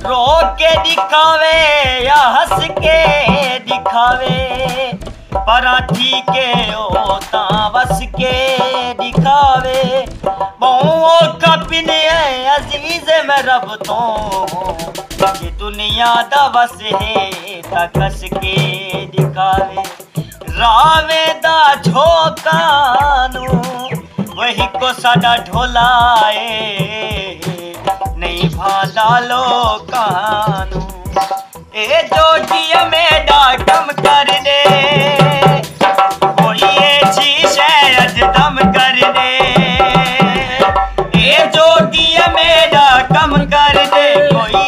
रो के दिखावे या हंस के दिखावे, पराठी के ओता बस के दिखावे। बहुओं का पिने अजीज में रब तो, ये दुनिया दा बस है तकस के दिखावे। रावे दा झोकानू वही को साडा ढोलाए, नहीं भाला लोकानू। ए जोगिया में डाकम कर दे, कोई ये शीशे अजदम कर दे। ए जोगिया में डाकम कर दे, कोई